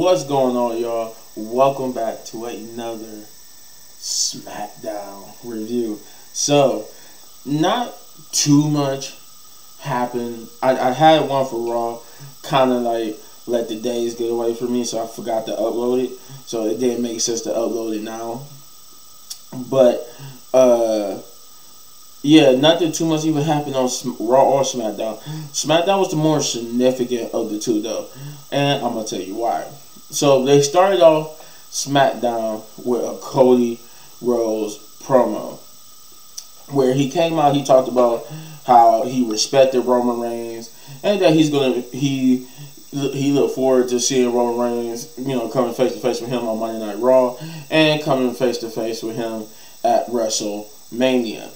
What's going on, y'all? Welcome back to another Smackdown review. So, not too much happened. I had one for Raw, kind of like let the days get away from me, so I forgot to upload it. So it didn't make sense to upload it now. But, yeah, nothing too much even happened on Raw or Smackdown. Smackdown was the more significant of the two, though. And I'm going to tell you why. So they started off Smackdown with a Cody Rhodes promo, where he came out, he talked about how he respected Roman Reigns and that he looked forward to seeing Roman Reigns, coming face to face with him on Monday Night Raw and coming face to face with him at WrestleMania.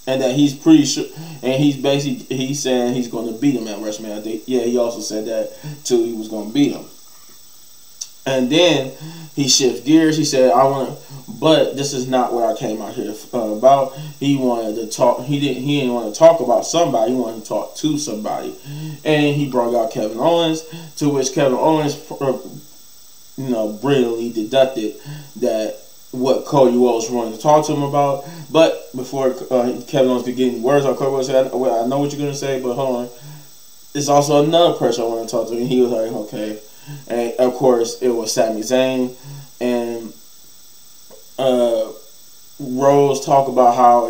And that he's pretty sure, and he's saying he's going to beat him at WrestleMania. I think, yeah, he also said that too. He was going to beat him. And then he shifts gears. He said, but this is not what I came out here about. He wanted to talk. He didn't want to talk about somebody. He wanted to talk to somebody. And he brought out Kevin Owens, to which Kevin Owens, brilliantly deducted that what Cody Rhodes wanted to talk to him about. But before Kevin Owens could get any words out, Cody Rhodes said, I know what you're going to say, but hold on. There's also another person I want to talk to. And he was like, okay. And of course, it was Sami Zayn. And Rhodes talked about how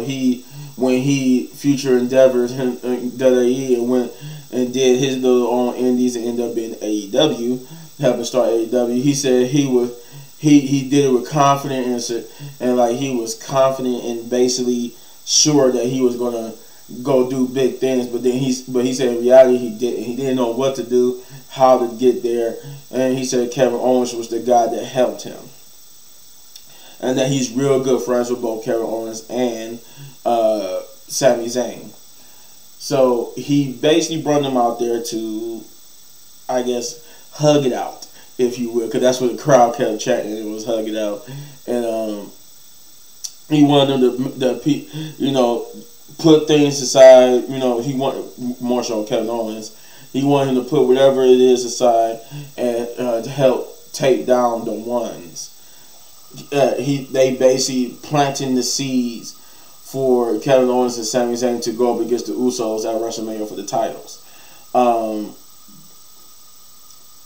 when he future endeavors in WWE and went and did his little own indies and ended up in AEW, helping start AEW, he said he did it with confidence and like he was confident and basically sure that he was gonna go do big things, but he said in reality he didn't know what to do, how to get there, and he said Kevin Owens was the guy that helped him, and that he's real good friends with both Kevin Owens and Sami Zayn. So he basically brought them out there to, I guess, hug it out, if you will, because that's what the crowd kept chanting. It was hug it out, and he wanted them to put things aside. He wanted more so Kevin Owens. He wanted him to put whatever it is aside and to help take down the ones. They basically planting the seeds for Kevin Owens and Sami Zayn to go up against the Usos at WrestleMania for the titles.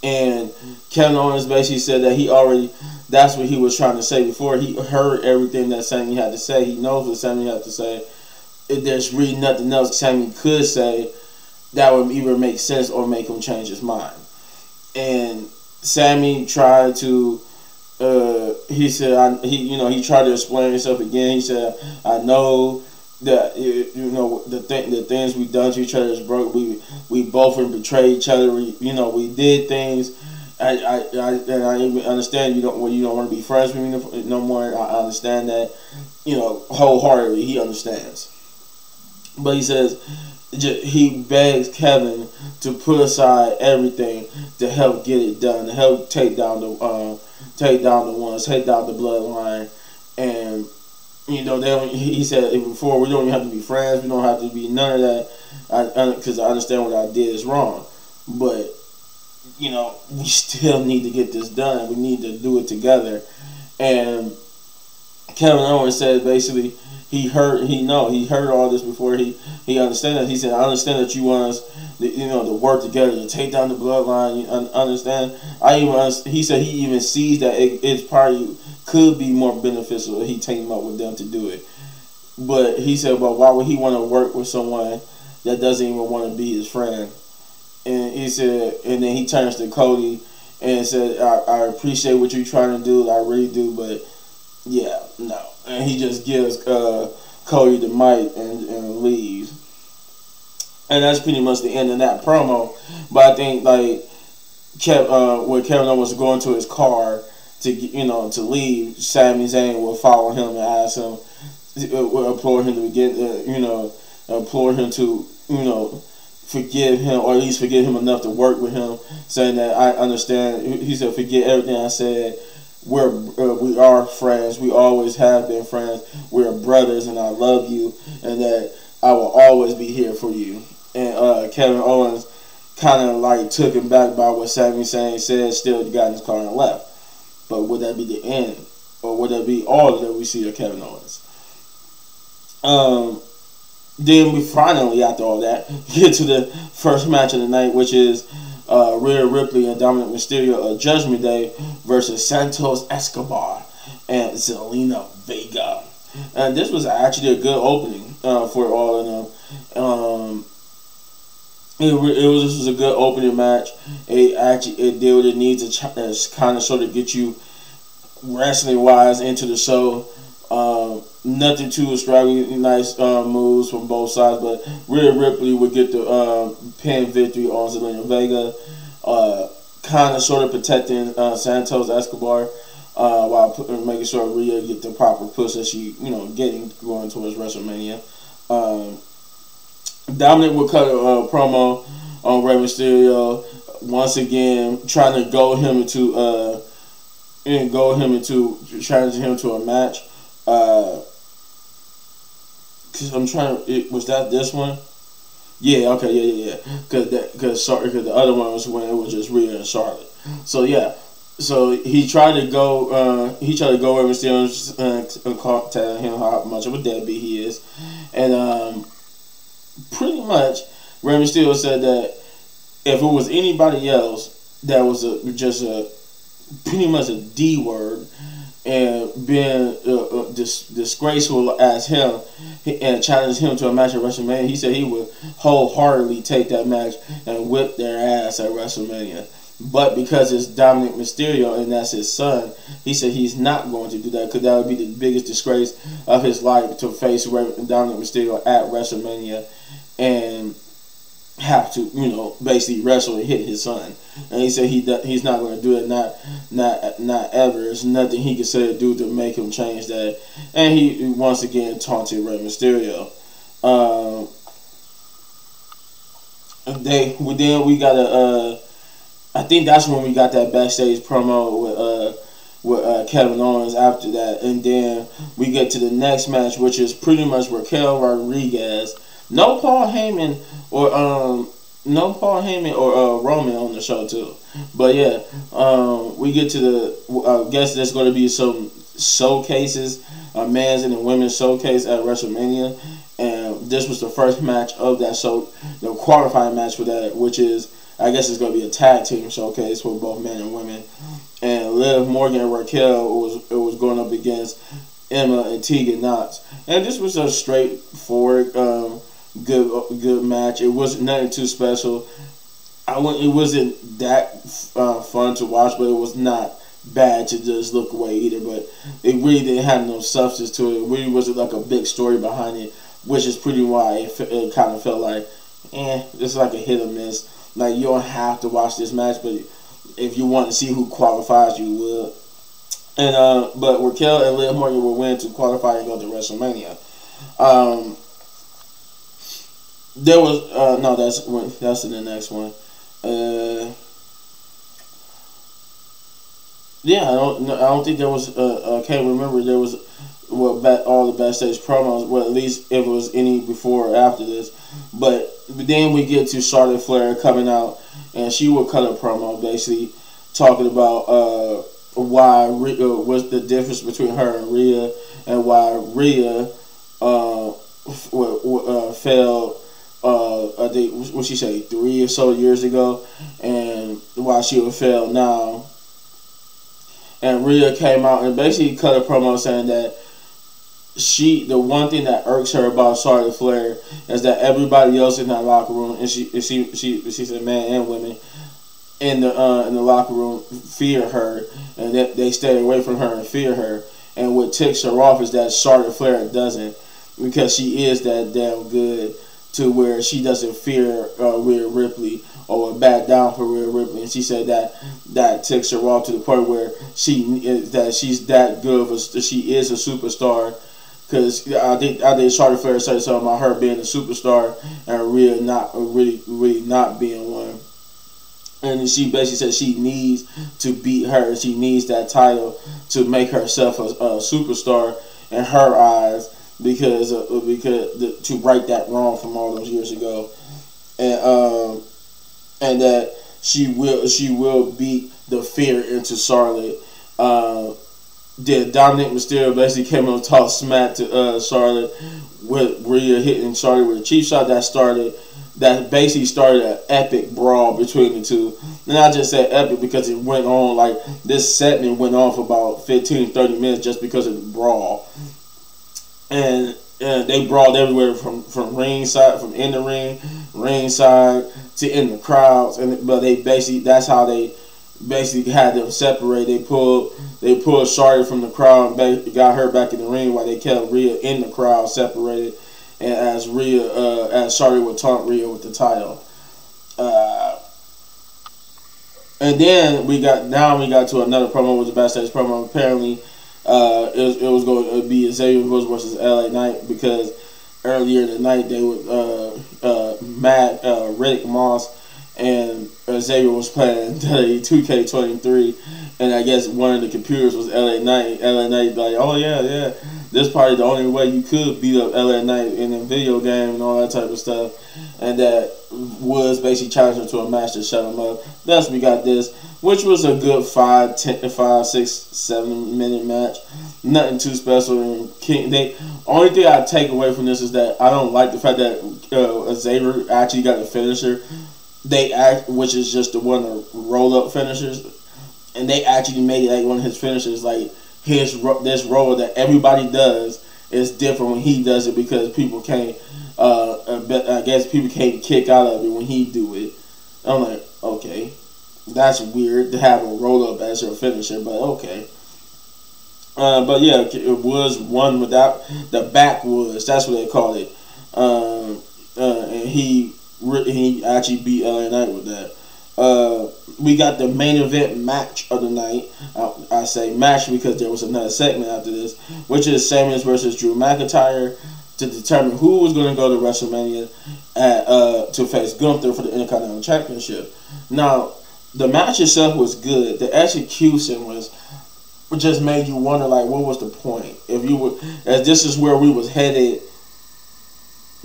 And Kevin Owens basically said that that's what he was trying to say before. He heard everything that Sami had to say. He knows what Sami had to say. There's really nothing else Sami could say that would either make sense or make him change his mind. And Sami tried to, he said, he tried to explain himself again. He said, I know that, the things we done to each other is broke. We both betrayed each other. We did things. I understand you don't want to be friends with me no more. I understand that, wholeheartedly. He understands. But he says he begs Kevin to put aside everything to help get it done, to help take down the ones, take down the bloodline, and he said before, we don't even have to be friends, we don't have to be none of that, because I understand what I did is wrong, but we still need to get this done. We need to do it together. And Kevin Owens said basically he heard all this before. He understand that. He said, I understand that you want us to work together to take down the bloodline. You understand? He said he even sees that it's probably could be more beneficial if he teamed up with them to do it. But he said, well, why would he want to work with someone that doesn't even want to be his friend? And he said, and then he turns to Cody and said, I appreciate what you're trying to do, I really do, but yeah, no. And he just gives Cody the mic and leaves. And that's pretty much the end of that promo. But I think when Kevin Owens was going to his car to leave, Sami Zayn will follow him and ask him, will implore him to implore him to forgive him, or at least forgive him enough to work with him, saying that I understand. He said, forget everything I said. We are friends. We always have been friends. We're brothers, and I love you, and that I will always be here for you. And Kevin Owens, kind of like took him back by what Sami Zayn said, still got in his car and left. But would that be the end? Or would that be all that we see of Kevin Owens? Then we finally, after all that, get to the first match of the night, which is Rhea Ripley and Dominic Mysterio of Judgment Day versus Santos Escobar and Zelina Vega. And this was actually a good opening for all of them. This was a good opening match. It did what it needs to kind of sort of get you wrestling wise into the show. Nothing too extravagant, nice moves from both sides, but Rhea Ripley would get the pin victory on Zelina Vega, kind of sort of protecting Santos Escobar while making sure Rhea get the proper push that she getting going towards WrestleMania. Dominic would cut a promo on Rey Mysterio, once again trying to goad him into challenging him to a match. Cause I'm trying to. Was that this one? Yeah. Okay. Yeah. Cause the other one was when it was just Rhea and Charlotte. So yeah. So he tried to go. Rey Mysterio, telling him how much of a deadbeat he is, and pretty much Rey Mysterio said that if it was anybody else that was pretty much a D word and being disgraceful as him and challenged him to a match at WrestleMania, he said he would wholeheartedly take that match and whip their ass at WrestleMania. But because it's Dominic Mysterio and that's his son, he said he's not going to do that because that would be the biggest disgrace of his life to face Dominic Mysterio at WrestleMania and have to, basically wrestle and hit his son. And he said he's not going to do it, not ever. There's nothing he can say or do to make him change that. And he once again taunted Rey Mysterio. We got I think that's when we got that backstage promo with Kevin Owens after that. And then we get to the next match, which is pretty much Raquel Rodriguez. No Paul Heyman or Roman on the show too. But yeah, we get to the. I guess there's going to be some showcases, a men's and a women's showcase at WrestleMania, and this was the first match of that show, the qualifying match for that, which is, I guess it's going to be a tag team showcase for both men and women. And Liv Morgan and Raquel was going up against Emma and Tegan Knox, and this was a straightforward. Good match. It wasn't nothing too special. It wasn't that fun to watch, but it was not bad to just look away either. But it really didn't have no substance to it. It really wasn't like a big story behind it, which is pretty why it kind of felt like, it's like a hit or miss. Like, you don't have to watch this match, but if you want to see who qualifies, you will. And but Raquel and Liv Morgan will win to qualify and go to WrestleMania. There was no, that's in the next one. Yeah, I don't think there was. I can't remember there was all the backstage promos. Well, at least if it was any before or after this. But then we get to Charlotte Flair coming out, and she will cut a promo basically talking about why what's the difference between her and Rhea, and why Rhea failed. I think what she say 3 or so years ago, and why she would fail now. And Rhea came out and basically cut a promo saying that the one thing that irks her about Charlotte Flair is that everybody else in that locker room, and she said men and women in the locker room fear her, and that they stay away from her and fear her. And what ticks her off is that Charlotte Flair doesn't, because she is that damn good to where she doesn't fear Rhea Ripley or would back down for Rhea Ripley. And she said that ticks her off to the point where she's that good. She is a superstar. Because I think Charlotte Flair said something about her being a superstar and Rhea not really not being one. And she basically said she needs to beat her. She needs that title to make herself a superstar in her eyes, because to right that wrong from all those years ago. And and that she will beat the fear into Charlotte. Then Dominic Mysterio basically came on talk smack to Charlotte with Rhea hitting Charlotte with a cheap shot that basically started an epic brawl between the two. And I just said epic because it went on, like, this segment went on for about 15-30 minutes just because of the brawl. And they brawled everywhere from ringside, from in the ring, ringside to in the crowds. But they basically, that's how they basically had them separate. They pulled Charlotte from the crowd and got her back in the ring while they kept Rhea in the crowd separated. And as Charlotte would taunt Rhea with the title. And then we got to another promo, with the backstage promo. Apparently, it was going to be Xavier Woods versus LA Knight, because earlier in the night they were Riddick Moss and Xavier was playing 2K23, and I guess one of the computers was LA Knight. LA Knight like, oh yeah, this probably the only way you could beat up LA Knight in a video game and all that type of stuff, and that Woods basically challenged him to a match to shut him up. Thus we got this, which was a good 5, 6, 7 minute match. Nothing too special. And only thing I take away from this is that I don't like the fact that Xavier actually got a finisher. Which is just the one of roll up finishers, and they actually made it like one of his finishers. Like this roller that everybody does is different when he does it, because people can't. I guess people can't kick out of it when he do it. I'm like, okay, that's weird to have a roll up as your finisher, but okay. But yeah, it was one without the backwoods. That's what they call it. And he actually beat LA Knight with that. We got the main event match of the night. I say match because there was another segment after this, which is Sami versus Drew McIntyre, to determine who was going to go to WrestleMania to face Gunther for the Intercontinental Championship. Now, the match itself was good. The execution just made you wonder, like, what was the point? As this is where we was headed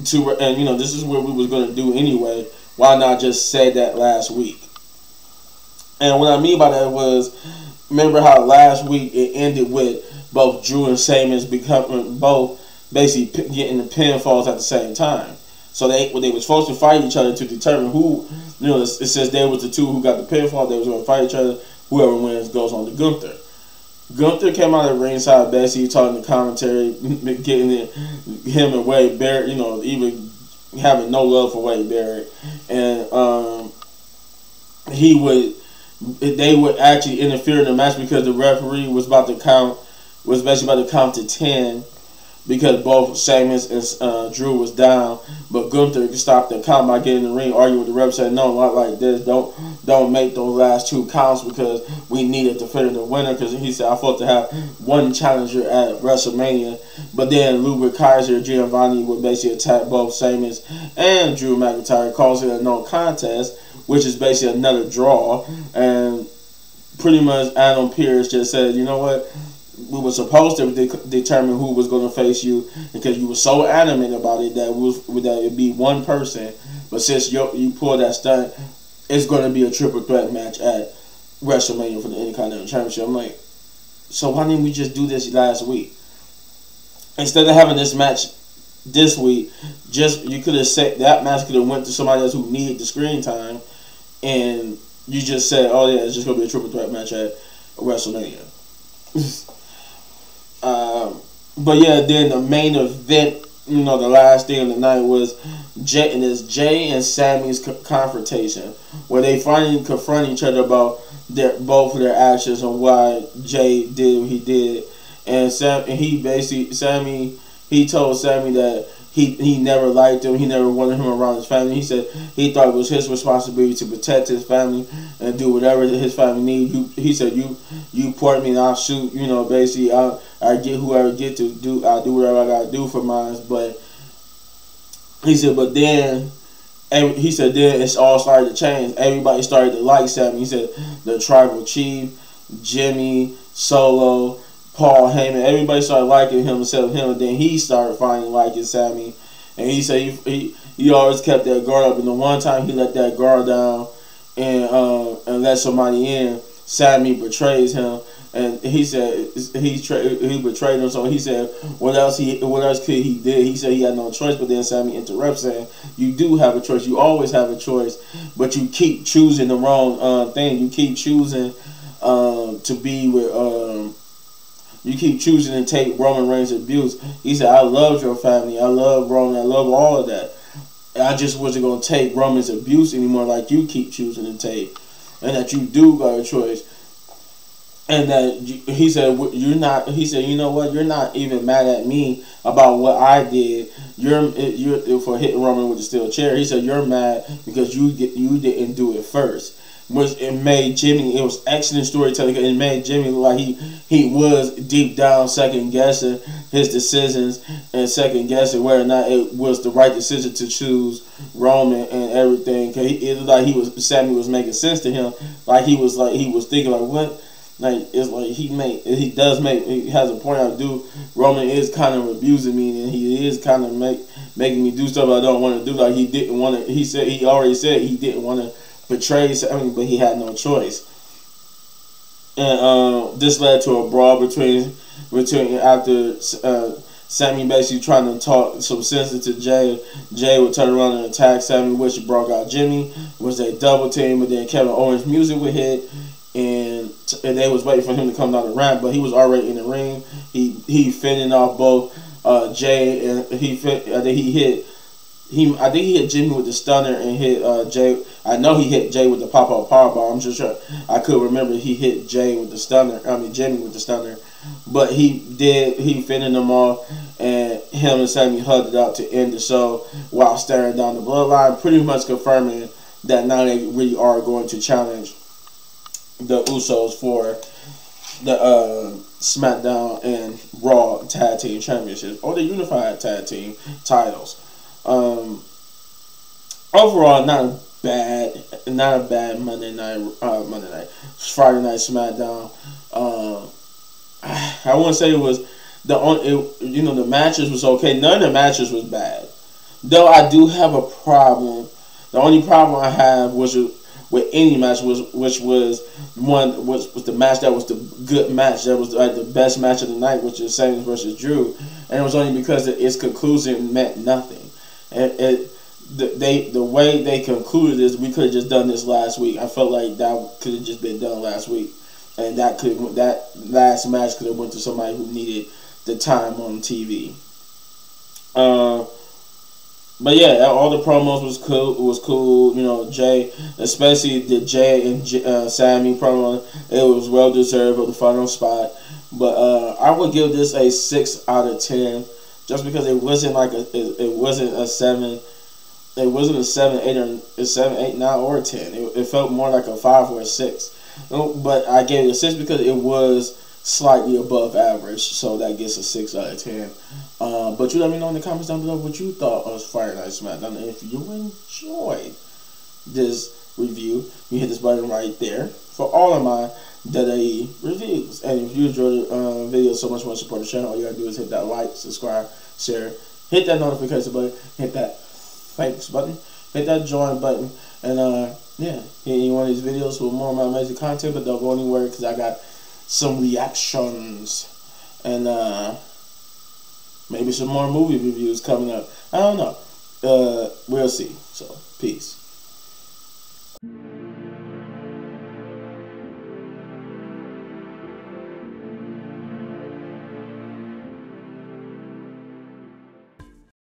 to, and this is what we was going to do anyway, why not just say that last week? And what I mean by that was, remember how last week it ended with both Drew and Sami becoming both basically getting the pinfalls at the same time. So they were supposed to fight each other to determine who, it says they was the two who got the pinfall. They was going to fight each other. Whoever wins goes on to Gunther. Gunther came out of ringside, basically talking to commentary, getting him and Wade Barrett, even having no love for Wade Barrett, and they would actually interfere in the match because the referee was basically about to count to 10, because both Sami and Drew was down, but Gunther stopped the count by getting in the ring, arguing with the ref, saying, no, not like this, don't make those last 2 counts, because we needed to finish the winner, because he said, I'm supposed to have one challenger at WrestleMania. But then Ludwig Kaiser Giovanni would basically attack both Sami and Drew McIntyre, causing a no contest, which is basically another draw. And pretty much Adam Pearce just said, you know what, we were supposed to determine who was going to face you, because you were so adamant about it that it'd be one person. But since you pulled that stunt, it's going to be a triple threat match at WrestleMania for the Intercontinental Championship. I'm like, so why didn't we just do this last week? Instead of having this match this week, you could have said that match could have went to somebody else who needed the screen time, and you just said, oh yeah, it's just going to be a triple threat match at WrestleMania. But yeah, then the main event, the last thing of the night was Jay and Sammy's confrontation, where they finally confront each other about both of their actions and why Jay did what he did. And he told Sami that he never liked him, he never wanted him around his family. He said he thought it was his responsibility to protect his family and do whatever his family needs. He said, you point me and I'll shoot. Basically I get whoever get to do. I'll do whatever I gotta do for mine. But he said, then it's all started to change. Everybody started to like Sami. He said the Tribal Chief, Jimmy, Solo, Paul Heyman, everybody started liking him instead of him, and then he started finally liking Sami. And he said he always kept that guard up, and the one time he let that guard down, and let somebody in, Sami betrays him. And he said he betrayed him. So he said, what else could he did? He said he had no choice. But then Sami interrupts, saying, "You do have a choice. You always have a choice, but you keep choosing the wrong thing. You keep choosing to be with you keep choosing to take Roman Reigns' abuse." He said, "I loved your family. I love Roman. I love all of that. I just wasn't gonna take Roman's abuse anymore, like you keep choosing to take, and that you do got a choice." And that he said, "You're not." He said, "You know what? You're not even mad at me about what I did. You're for hitting Roman with the steel chair." He said, "You're mad because you didn't do it first." It made Jimmy. It was excellent storytelling. It made Jimmy look like he was deep down second guessing his decisions and second guessing whether or not it was the right decision to choose Roman and everything. Cause it was like Sami was making sense to him. He was thinking like, what? Like, it's like he has a point out. Roman is kind of abusing me, and he is kind of making me do stuff I don't want to do. Like, he didn't want to. He already said he didn't want to betray Sami, but he had no choice. And this led to a brawl between after Sami basically trying to talk some sense into Jay. Jay would turn around and attack Sami, which brought out Jimmy. It was a double team, but then Kevin Owens' music would hit. And they was waiting for him to come down the ramp, but he was already in the ring. He fending off both Jay, and I think he hit Jimmy with the stunner and hit Jay. I know he hit Jay with the pop-up powerbomb. I'm just sure I could remember he hit Jay with the stunner. Jimmy with the stunner, but he fending them off, and him and Sami hugged it out to end the show while staring down the bloodline, pretty much confirming that now they really are going to challenge the Usos for the Smackdown and Raw Tag Team Championships, or the Unified Tag Team titles. Overall, not a bad Friday Night Smackdown. I wouldn't say it was the matches was okay. None of the matches was bad, though. I do have a problem. The only problem I have was with any match was the match that was the good match, that was like the best match of the night, which is Sami versus Drew, and it was only because its conclusion meant nothing. And the way they concluded this, we could have just done this last week. I felt like that could have just been done last week, and that last match could have went to somebody who needed the time on TV. But yeah, all the promos was cool. You know, Jay, especially the Jay and Sami promo, it was well deserved of the final spot. But I would give this a 6 out of 10, just because it wasn't a 7. It wasn't a 7, 8, or a 7, 8, 9, or 10. It felt more like a 5 or a 6. But I gave it a 6 because it was slightly above average, so that gets a 6 out of 10. But you let me know in the comments down below what you thought of Friday Night Smackdown. And if you enjoyed this review, you hit this button right there for all of my WWE reviews. And if you enjoyed the video so much, want to support the channel, all you gotta do is hit that like, subscribe, share, hit that notification button, hit that thanks button, hit that join button, and yeah, hit any one of these videos with more of my amazing content. But don't go anywhere because I got some reactions and maybe some more movie reviews coming up. I don't know. We'll see. So, peace.